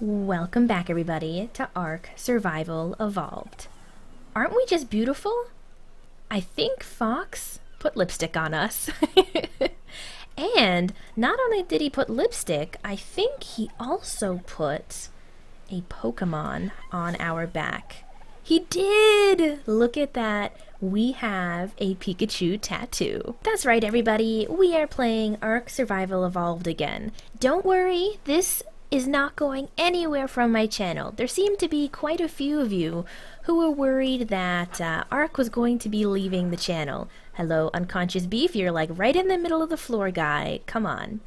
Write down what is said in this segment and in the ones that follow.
Welcome back, everybody, to Ark Survival Evolved. Aren't we just beautiful? I think Fox put lipstick on us. And not only did he put lipstick, I think he also put a Pokemon on our back. He did! Look at that. We have a Pikachu tattoo. That's right, everybody. We are playing Ark Survival Evolved again. Don't worry, this is not going anywhere from my channel. There seem to be quite a few of you who were worried that Ark was going to be leaving the channel. Hello, Unconscious Beef, you're like right in the middle of the floor, guy. Come on.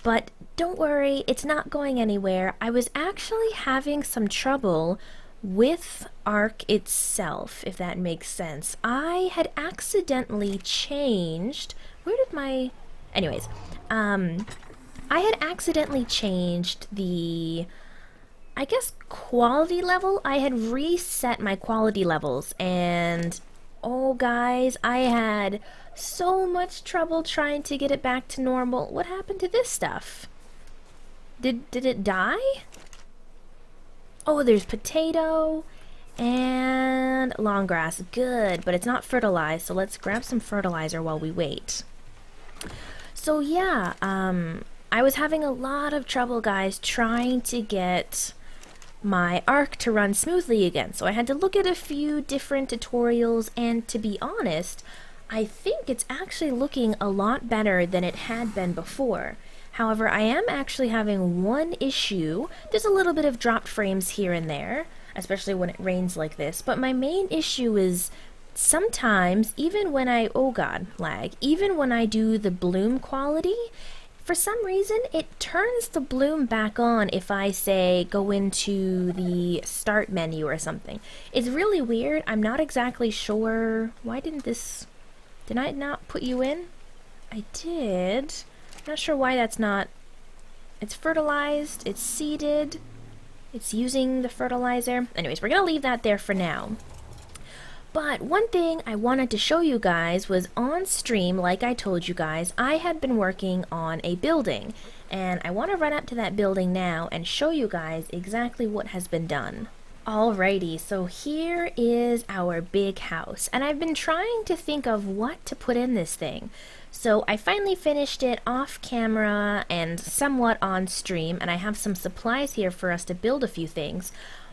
But don't worry, it's not going anywhere. I was actually having some trouble with Ark itself, if that makes sense. I had accidentally changed... Where did my... Anyways, I had accidentally changed the, I guess, quality level. I had reset my quality levels, and oh guys, I had so much trouble trying to get it back to normal. What happened to this stuff? Did it die? Oh, there's potato and long grass. Good, but it's not fertilized, so let's grab some fertilizer while we wait. So yeah, I was having a lot of trouble, guys, trying to get my Ark to run smoothly again. So I had to look at a few different tutorials, and to be honest, I think it's actually looking a lot better than it had been before. However, I am actually having one issue. There's a little bit of dropped frames here and there, especially when it rains like this, but my main issue is sometimes, even when I, oh god, lag, even when I do the bloom quality, for some reason, it turns the bloom back on if I, say, go into the start menu or something. It's really weird. I'm not exactly sure. Why didn't this... Did I not put you in? I did. Not sure why that's not... It's fertilized. It's seeded. It's using the fertilizer. Anyways, we're going to leave that there for now. But one thing I wanted to show you guys was on stream, like I told you guys, I had been working on a building. And I want to run up to that building now and show you guys exactly what has been done. Alrighty, so here is our big house. And I've been trying to think of what to put in this thing. So I finally finished it off camera and somewhat on stream. And I have some supplies here for us to build a few things.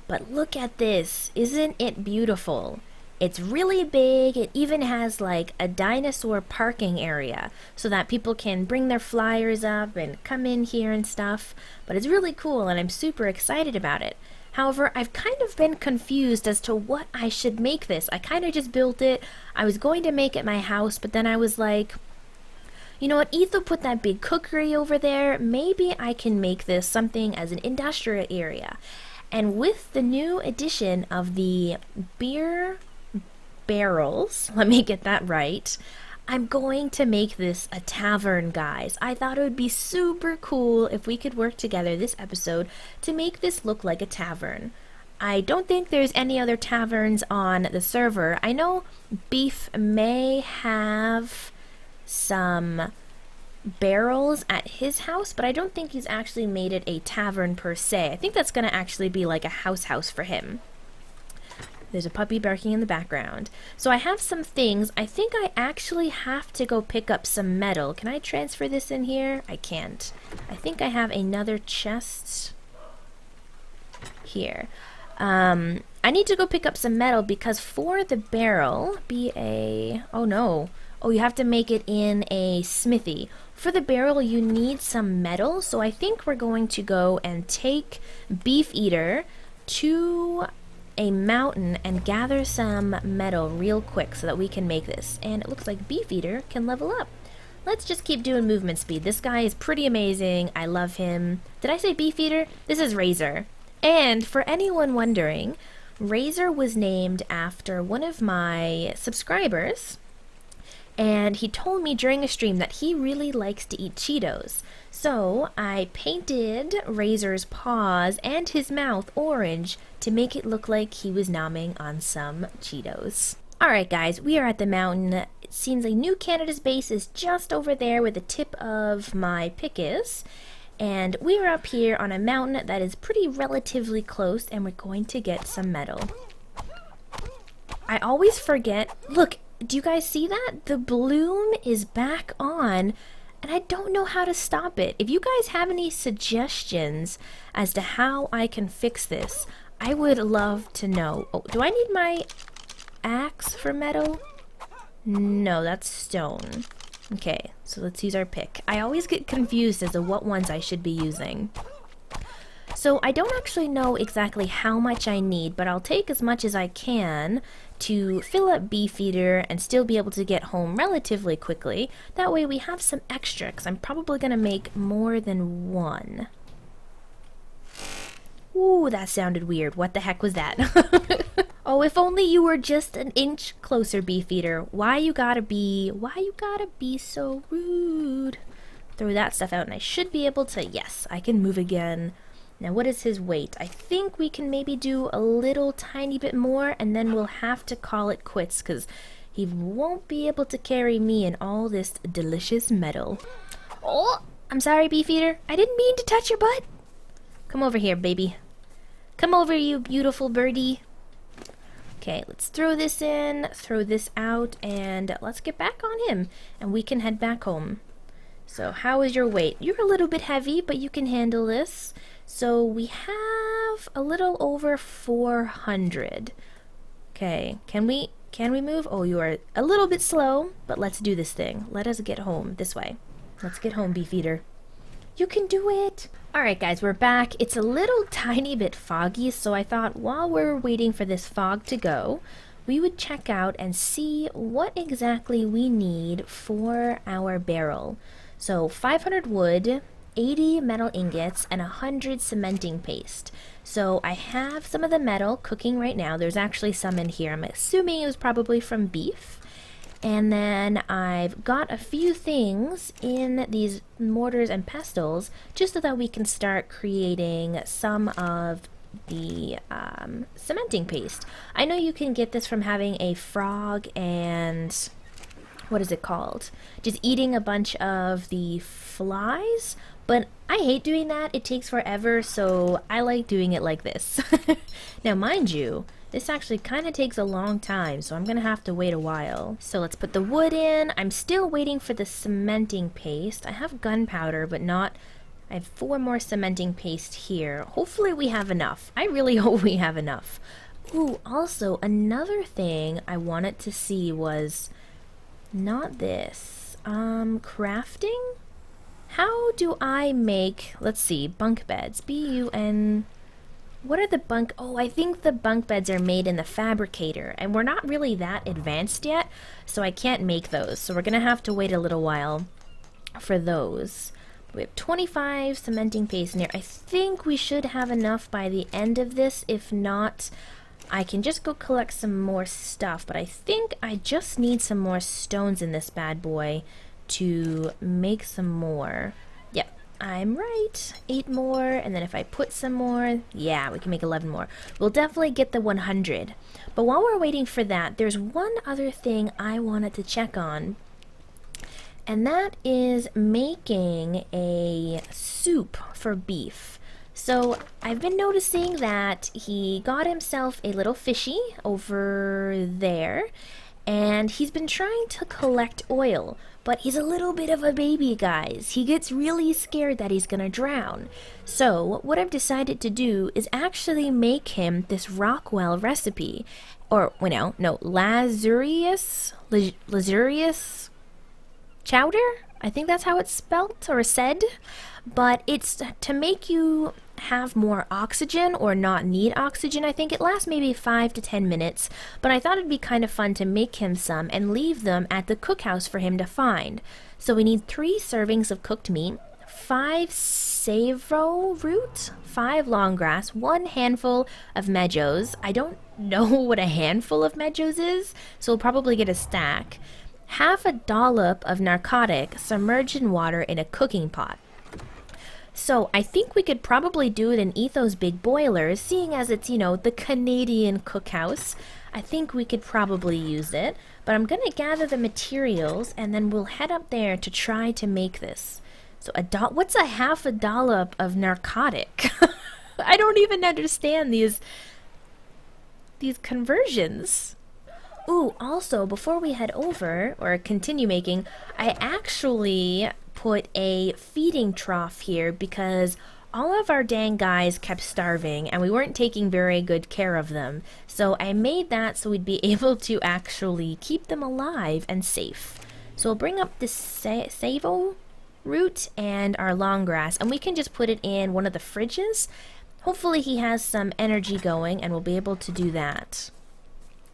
But look at this. Isn't it beautiful? It's really big. It even has like a dinosaur parking area so that people can bring their flyers up and come in here and stuff. But it's really cool and I'm super excited about it. However, I've kind of been confused as to what I should make this. I kind of just built it. I was going to make it my house, but then I was like, you know what, Etho put that big cookery over there. Maybe I can make this something as an industrial area. And with the new addition of the beer barrels, let me get that right, I'm going to make this a tavern, guys. I thought it would be super cool if we could work together this episode to make this look like a tavern. I don't think there's any other taverns on the server. I know Beef may have some barrels at his house, but I don't think he's actually made it a tavern per se. I think that's going to actually be like a house for him. There's a puppy barking in the background. So I have some things. I think I actually have to go pick up some metal. Can I transfer this in here? I can't. I think I have another chest here. I need to go pick up some metal because for the barrel, oh no. Oh, you have to make it in a smithy. For the barrel, you need some metal. So I think we're going to go and take Beef Eater to a mountain and gather some metal real quick so that we can make this. And it looks like Beef Eater can level up. Let's just keep doing movement speed. This guy is pretty amazing. I love him. Did I say Beef Eater? This is Razor. And for anyone wondering, Razor was named after one of my subscribers. And he told me during a stream that he really likes to eat Cheetos. So I painted Razor's paws and his mouth orange to make it look like he was nomming on some Cheetos. Alright guys, we are at the mountain. It seems like New Canada's base is just over there where the tip of my pick is. And we are up here on a mountain that is pretty relatively close, and we're going to get some metal. I always forget. Look, do you guys see that? The bloom is back on, and I don't know how to stop it. If you guys have any suggestions as to how I can fix this, I would love to know. Oh, do I need my axe for metal? No, that's stone. Okay, so let's use our pick. I always get confused as to what ones I should be using. So I don't actually know exactly how much I need, but I'll take as much as I can to fill up Beefeater and still be able to get home relatively quickly. That way we have some extra, because I'm probably going to make more than one. Ooh, that sounded weird. What the heck was that? Oh, if only you were just an inch closer, Beefeater. Why you gotta be so rude? Throw that stuff out and I should be able to, yes, I can move again. Now what is his weight? I think we can maybe do a little tiny bit more and then we'll have to call it quits because he won't be able to carry me and all this delicious metal. Oh, I'm sorry, Beefeater. I didn't mean to touch your butt. Come over here, baby. Come over, you beautiful birdie. Okay, let's throw this in, throw this out, and let's get back on him, and we can head back home. So how is your weight? You're a little bit heavy, but you can handle this. So we have a little over 400. Okay, can we move? Oh, you are a little bit slow, but let's do this thing. Let us get home this way. Let's get home, Beefeater. You can do it! Alright guys, we're back. It's a little tiny bit foggy, so I thought while we're waiting for this fog to go, we would check out and see what exactly we need for our barrel. So 500 wood, 80 metal ingots, and 100 cementing paste. So I have some of the metal cooking right now. There's actually some in here. I'm assuming it was probably from beef. And then I've got a few things in these mortars and pestles just so that we can start creating some of the cementing paste. I know you can get this from having a frog and what is it called? Just eating a bunch of the flies, but I hate doing that. It takes forever, so I like doing it like this. Now mind you, this actually kind of takes a long time, so I'm going to have to wait a while. So let's put the wood in. I'm still waiting for the cementing paste. I have gunpowder, but not... I have 4 more cementing paste here. Hopefully we have enough. I really hope we have enough. Ooh, also, another thing I wanted to see was... not this. Crafting? How do I make... let's see, bunk beds. B-U-N... what are the bunk... oh, I think the bunk beds are made in the fabricator, and we're not really that advanced yet, so I can't make those. So we're going to have to wait a little while for those. We have 25 cementing paste in here. I think we should have enough by the end of this. If not, I can just go collect some more stuff, but I think I just need some more stones in this bad boy to make some more. Yep. I'm right. 8 more, and then if I put some more, yeah, we can make 11 more. We'll definitely get the 100. But while we're waiting for that, there's one other thing I wanted to check on, and that is making a soup for beef. So I've been noticing that he got himself a little fishy over there, and he's been trying to collect oil. But he's a little bit of a baby, guys. He gets really scared that he's gonna drown. So what I've decided to do is actually make him this Rockwell recipe. Or, no, Lazarus chowder? I think that's how it's spelt or said. But it's to make you have more oxygen or not need oxygen. I think it lasts maybe 5 to 10 minutes, but I thought it'd be kind of fun to make him some and leave them at the cookhouse for him to find. So we need 3 servings of cooked meat, 5 savo root, 5 long grass, 1 handful of medjoes. I don't know what a handful of medjoes is, so we'll probably get a stack. Half a dollop of narcotic submerged in water in a cooking pot. So I think we could probably do it in Etho's big boilers, seeing as it's, the Canadian cookhouse. I think we could probably use it, but I'm going to gather the materials and then we'll head up there to try to make this. So what's a half a dollop of narcotic? I don't even understand these conversions. Ooh, also, before we head over, or continue making, I actually put a feeding trough here because all of our dang guys kept starving and we weren't taking very good care of them. So I made that so we'd be able to actually keep them alive and safe. So we'll bring up this savo root and our long grass, and we can just put it in one of the fridges. Hopefully he has some energy going and we'll be able to do that.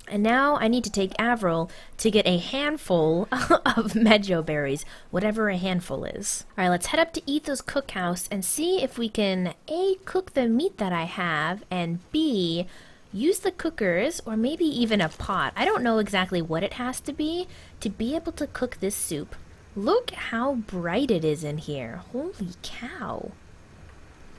And now I need to take Avril to get a handful of mejo berries, whatever a handful is. All right, let's head up to Etho's cookhouse and see if we can A, cook the meat that I have, and B, use the cookers or maybe even a pot. I don't know exactly what it has to be able to cook this soup. Look how bright it is in here. Holy cow.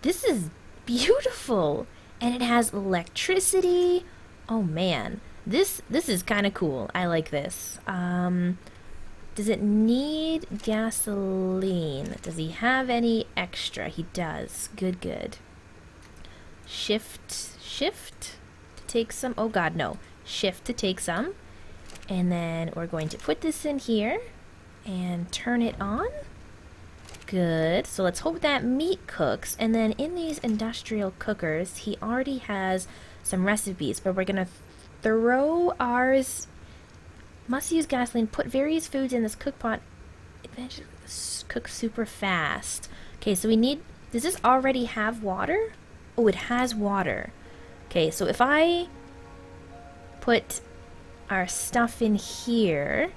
This is beautiful. And it has electricity. Oh man. This is kind of cool. I like this. Does it need gasoline? Does he have any extra? He does. Good. Shift to take some. Oh god, no. Shift to take some. And then we're going to put this in here and turn it on. Good. So let's hope that meat cooks. And then in these industrial cookers, he already has some recipes, but we're going to throw ours. Must use gasoline. Put various foods in this cook pot. Eventually cook super fast. Okay, so we need... Does this already have water? Oh, it has water. Okay, so if I put our stuff in here...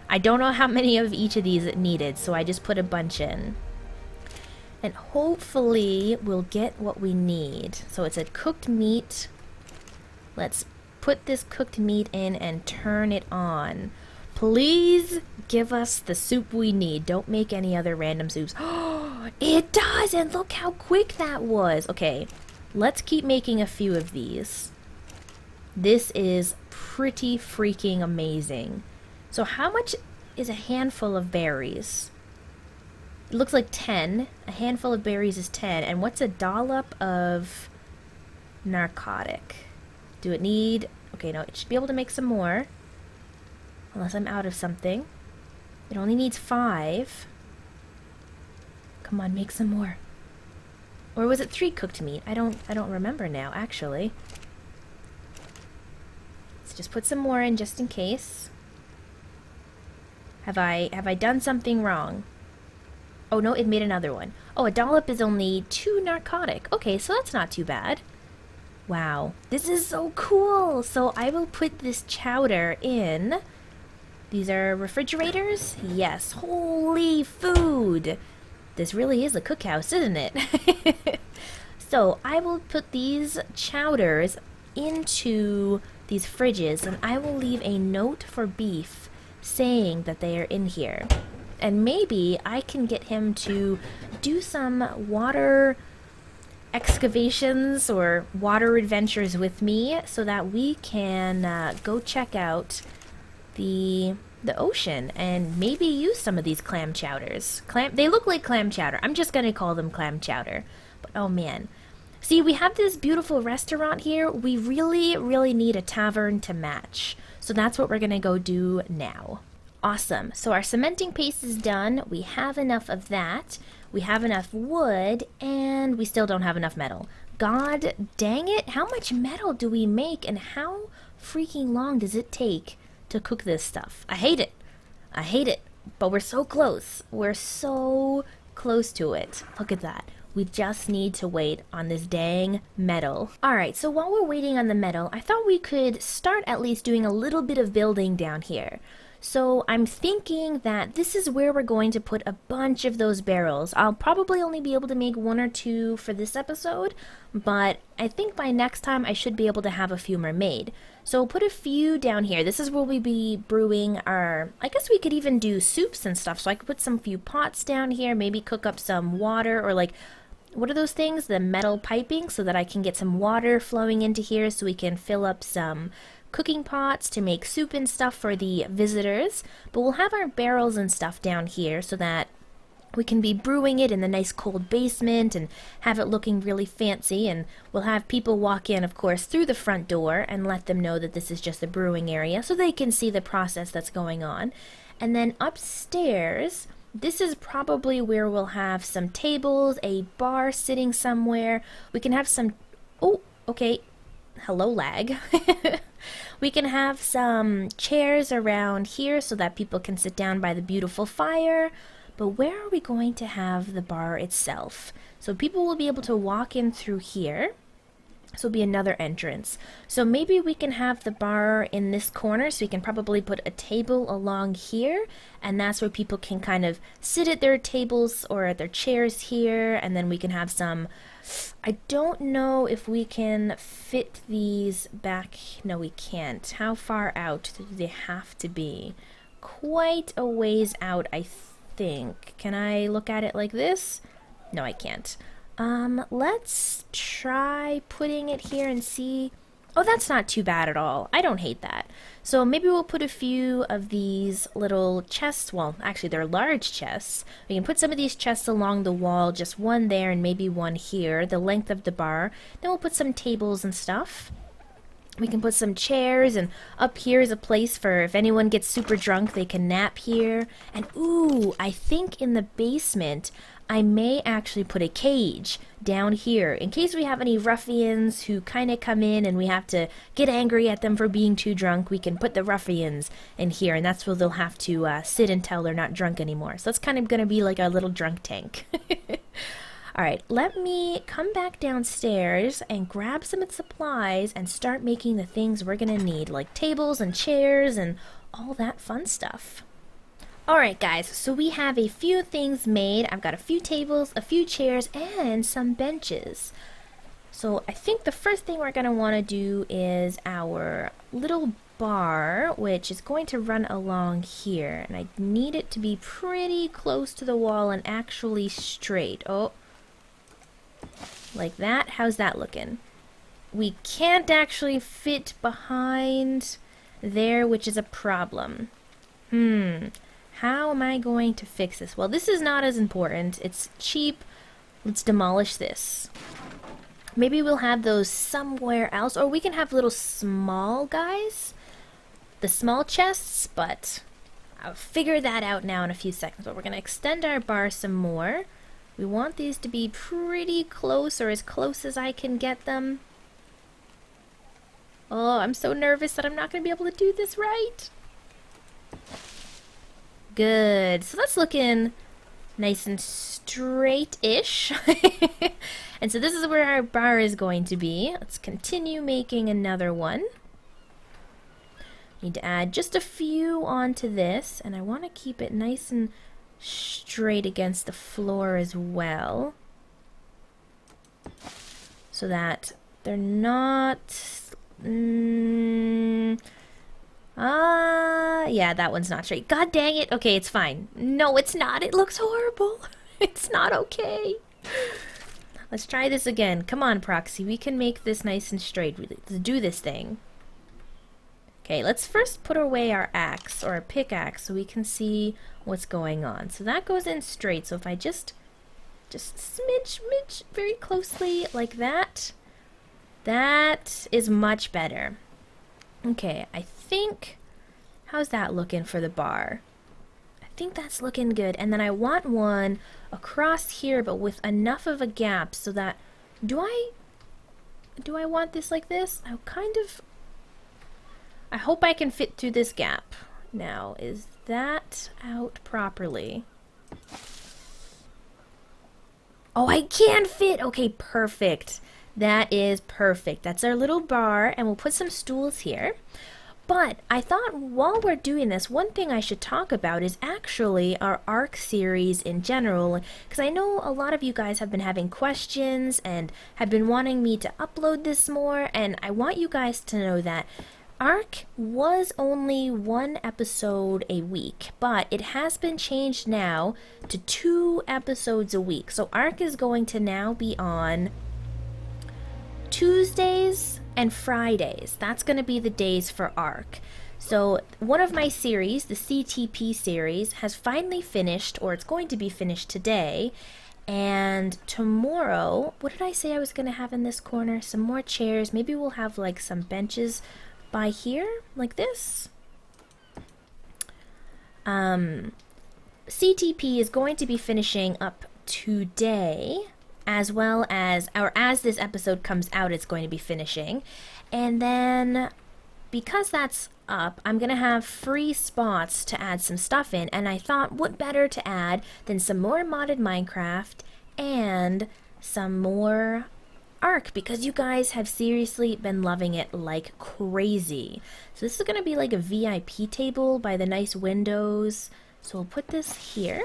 I don't know how many of each of these it needed, so I just put a bunch in. And hopefully we'll get what we need. So it's a cooked meat. Let's put this cooked meat in and turn it on. Please give us the soup we need. Don't make any other random soups. Oh, it does! And look how quick that was. Okay, let's keep making a few of these. This is pretty freaking amazing. So how much is a handful of berries? It looks like 10. A handful of berries is 10. And what's a dollop of narcotic? Do it need... Okay, no, it should be able to make some more. Unless I'm out of something. It only needs 5. Come on, make some more. Or was it 3 cooked meat? I don't remember now, actually. Let's just put some more in just in case. Have I done something wrong? Oh no, it made another one. Oh, a dollop is only 2 narcotic. Okay, so that's not too bad. Wow, this is so cool. So I will put this chowder in. These are refrigerators? Yes, holy food. This really is a cookhouse, isn't it? So I will put these chowders into these fridges and I will leave a note for Beef saying that they are in here. And maybe I can get him to do some water excavations or water adventures with me so that we can go check out the ocean and maybe use some of these clam chowders. They look like clam chowder. I'm just gonna call them clam chowder. But oh man. See, we have this beautiful restaurant here. We really need a tavern to match. So that's what we're gonna go do now. Awesome. So our cementing paste is done. We have enough of that. We have enough wood, and we still don't have enough metal. God dang it. How much metal do we make, and how freaking long does it take to cook this stuff? I hate it. I hate it. But we're so close. We're so close to it. Look at that. We just need to wait on this dang metal. Alright, so while we're waiting on the metal, I thought we could start at least doing a little bit of building down here. So I'm thinking that this is where we're going to put a bunch of those barrels. I'll probably only be able to make 1 or 2 for this episode, but I think by next time I should be able to have a few more made. So we'll put a few down here. This is where we'll be brewing our... I guess we could even do soups and stuff, so I could put some few pots down here, maybe cook up some water, or like... What are those things? The metal piping, so that I can get some water flowing into here so we can fill up some cooking pots to make soup and stuff for the visitors. But we'll have our barrels and stuff down here so that We can be brewing it in the nice cold basement and have it looking really fancy, and we'll have people walk in, of course, through the front door and let them know that this is just a brewing area so they can see the process that's going on. And then upstairs, this is probably where we'll have some tables, a bar sitting somewhere. We can have some... Oh, okay. Hello, lag. We can have some chairs around here so that people can sit down by the beautiful fire. But where are we going to have the bar itself? So people will be able to walk in through here. This will be another entrance. So maybe we can have the bar in this corner, so we can probably put a table along here, and that's where people can kind of sit at their tables or at their chairs here, and then we can have some... I don't know if we can fit these back. No, we can't. How far out do they have to be? Quite a ways out, I think. Can I look at it like this? No, I can't. Let's try putting it here and see. Oh, that's not too bad at all. I don't hate that. So maybe we'll put a few of these little chests. Well, actually, they're large chests. We can put some of these chests along the wall, just one there and maybe one here, the length of the bar. Then we'll put some tables and stuff. We can put some chairs, and up here is a place for if anyone gets super drunk, they can nap here. And ooh, I think in the basement, I may actually put a cage down here in case we have any ruffians who kind of come in and we have to get angry at them for being too drunk. We can put the ruffians in here, and that's where they'll have to sit until they're not drunk anymore. So that's kind of going to be like a little drunk tank. Alright, let me come back downstairs and grab some of the supplies and start making the things we're going to need, like tables and chairs and all that fun stuff. Alright guys, so we have a few things made. I've got a few tables, a few chairs, and some benches. So I think the first thing we're going to want to do is our little bar, which is going to run along here. And I need it to be pretty close to the wall and actually straight. Oh, like that. How's that looking? We can't actually fit behind there, which is a problem. How am I going to fix this? Well, this is not as important. It's cheap. Let's demolish this. Maybe we'll have those somewhere else, or we can have little small guys. The small chests, but I'll figure that out now in a few seconds. But we're going to extend our bar some more. We want these to be pretty close, or as close as I can get them. Oh, I'm so nervous that I'm not going to be able to do this right. Good. So that's looking nice and straight-ish. And so this is where our bar is going to be. Let's continue making another one. Need to add just a few onto this, and I want to keep it nice and straight against the floor as well, so that they're not yeah, that one's not straight. God dang it. Okay, it's fine. No, it's not. It looks horrible. It's not okay. Let's try this again. Come on, Proxy. We can make this nice and straight. Let's do this thing. Okay, let's first put away our axe, or a pickaxe, so we can see what's going on. So that goes in straight. So if I just smidge very closely like that, that is much better. Okay, I think, how's that looking for the bar? I think that's looking good. And then I want one across here, but with enough of a gap so that, do I want this like this? I hope I can fit through this gap. Now, is that out properly? Oh, I can fit! Okay, perfect. That is perfect. That's our little bar, and we'll put some stools here. But I thought while we're doing this, one thing I should talk about is actually our ARK series in general, because I know a lot of you guys have been having questions and have been wanting me to upload this more, and I want you guys to know that ARK was only one episode a week, but it has been changed now to 2 episodes a week. So ARK is going to now be on Tuesdays and Fridays. That's going to be the days for ARK. So one of my series, the CTP series, has finally finished, or it's going to be finished today. And tomorrow, what did I say I was going to have in this corner? Some more chairs. Maybe we'll have like some benches by here, like this. CTP is going to be finishing up today, as well as, or as this episode comes out, it's going to be finishing. And then, because that's up, I'm gonna have free spots to add some stuff in, and I thought what better to add than some more modded Minecraft and some more Ark, because you guys have seriously been loving it like crazy. So this is gonna be like a VIP table by the nice windows. So we'll put this here.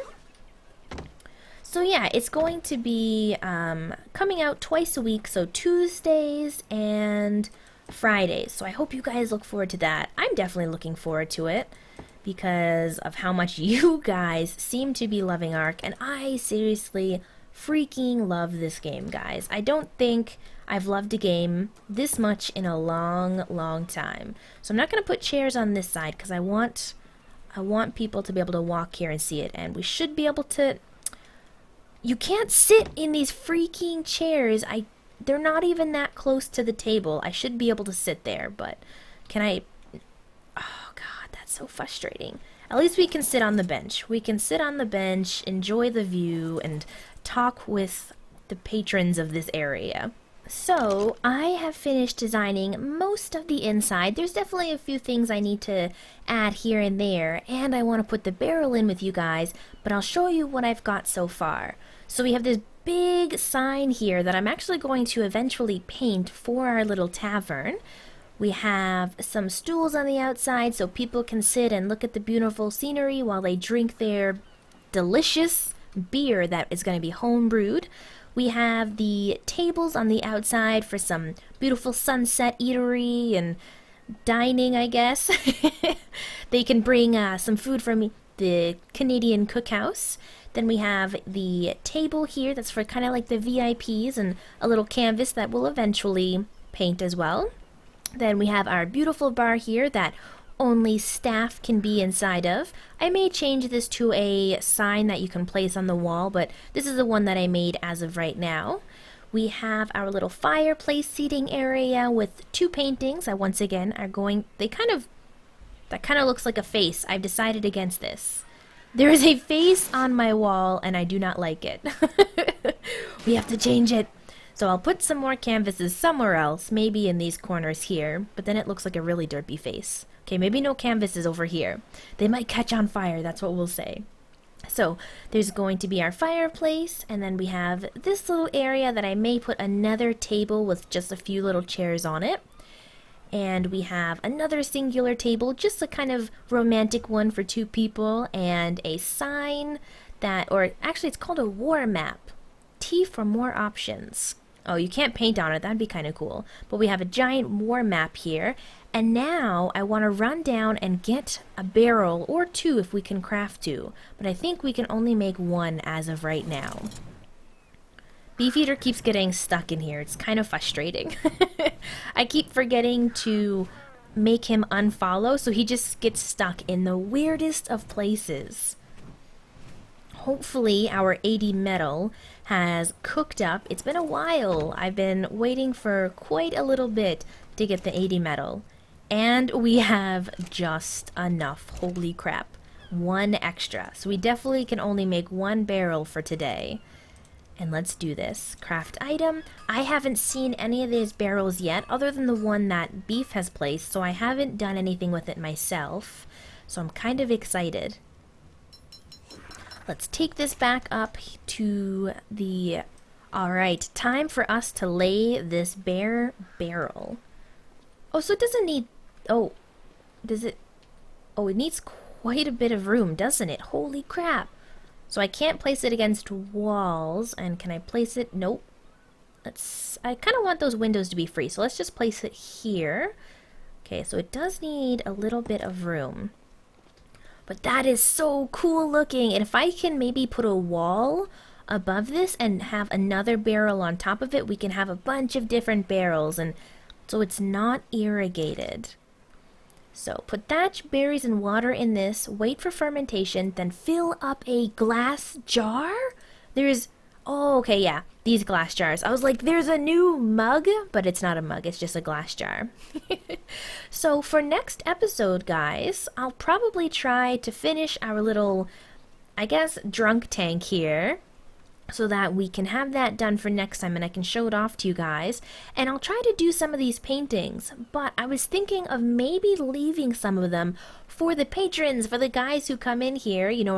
So yeah, it's going to be coming out twice a week, so Tuesdays and Fridays. So I hope you guys look forward to that. I'm definitely looking forward to it because of how much you guys seem to be loving Ark, and I seriously freaking love this game, guys. I don't think I've loved a game this much in a long time. So I'm not going to put chairs on this side because I want people to be able to walk here and see it, and we should be able to. You can't sit in these freaking chairs. They're not even that close to the table. I should be able to sit there, but can I? Oh God, that's so frustrating. At least we can sit on the bench. We can sit on the bench, enjoy the view, and talk with the patrons of this area. So, I have finished designing most of the inside. There's definitely a few things I need to add here and there, and I want to put the barrel in with you guys, but I'll show you what I've got so far. So we have this big sign here that I'm actually going to eventually paint for our little tavern. We have some stools on the outside so people can sit and look at the beautiful scenery while they drink their delicious beer that is going to be home brewed. We have the tables on the outside for some beautiful sunset eatery and dining, I guess. They can bring some food from the Canadian cookhouse. Then we have the table here that's for kind of like the VIPs, and a little canvas that we'll eventually paint as well. Then we have our beautiful bar here that only staff can be inside of. I may change this to a sign that you can place on the wall, but this is the one that I made as of right now. We have our little fireplace seating area with two paintings. I once again are going, that kind of looks like a face. I've decided against this. There is a face on my wall and I do not like it. We have to change it. So I'll put some more canvases somewhere else, maybe in these corners here, but then it looks like a really derpy face. Okay, maybe no canvases over here. They might catch on fire, that's what we'll say. So there's going to be our fireplace, and then we have this little area that I may put another table with just a few little chairs on it. And we have another singular table, just a kind of romantic one for two people, and a sign that, or actually it's called a war map. T for more options. Oh, you can't paint on it, that'd be kind of cool. But we have a giant war map here, and now I want to run down and get a barrel, or two if we can craft two. But I think we can only make one as of right now. Beefeater keeps getting stuck in here, it's kind of frustrating. I keep forgetting to make him unfollow, so he just gets stuck in the weirdest of places. Hopefully our 80 metal has cooked up. It's been a while. I've been waiting for quite a little bit to get the 80 metal. And we have just enough. Holy crap. One extra. So we definitely can only make one barrel for today. And let's do this. Craft item. I haven't seen any of these barrels yet, other than the one that Beef has placed, so I haven't done anything with it myself. So I'm kind of excited. Let's take this back up to the... Alright, time for us to lay this bare barrel. Oh, so it doesn't need... Oh, does it... Oh, it needs quite a bit of room, doesn't it? Holy crap. So I can't place it against walls, and can I place it? Nope. I kind of want those windows to be free, so let's just place it here. Okay, so it does need a little bit of room. But that is so cool looking, and if I can maybe put a wall above this and have another barrel on top of it, we can have a bunch of different barrels, and so it's not irrigated. So put thatch, berries, and water in this, wait for fermentation, then fill up a glass jar? Oh, okay, yeah, these glass jars. I was like, there's a new mug, but it's not a mug, it's just a glass jar. So for next episode, guys, I'll probably try to finish our little, I guess, drunk tank here, so that we can have that done for next time and I can show it off to you guys. And I'll try to do some of these paintings, but I was thinking of maybe leaving some of them for the patrons, for the guys who come in here, you know,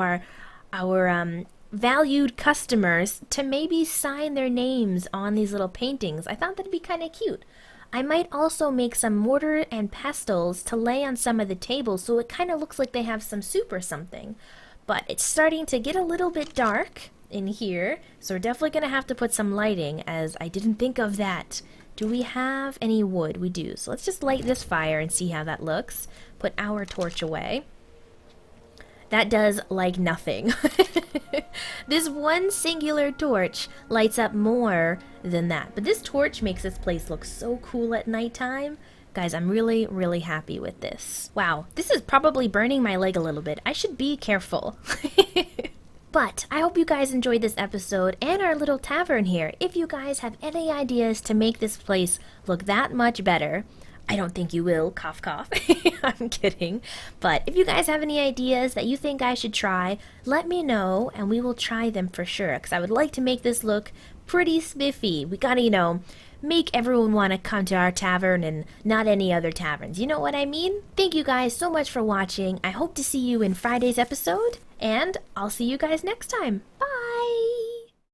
our valued customers, to maybe sign their names on these little paintings. I thought that'd be kind of cute. I might also make some mortar and pestles to lay on some of the tables so it kind of looks like they have some soup or something. But it's starting to get a little bit dark in here, so we're definitely gonna have to put some lighting, as I didn't think of that. Do we have any wood? We do. So let's just light this fire and see how that looks. Put our torch away. That does like nothing. This one singular torch lights up more than that. But this torch makes this place look so cool at nighttime. Guys, I'm really, really happy with this. Wow, this is probably burning my leg a little bit. I should be careful. But I hope you guys enjoyed this episode and our little tavern here. If you guys have any ideas to make this place look that much better, I don't think you will, cough cough. I'm kidding. But if you guys have any ideas that you think I should try, let me know and we will try them for sure, because I would like to make this look pretty spiffy. We gotta, you know, make everyone want to come to our tavern and not any other taverns. You know what I mean? Thank you guys so much for watching. I hope to see you in Friday's episode, and I'll see you guys next time.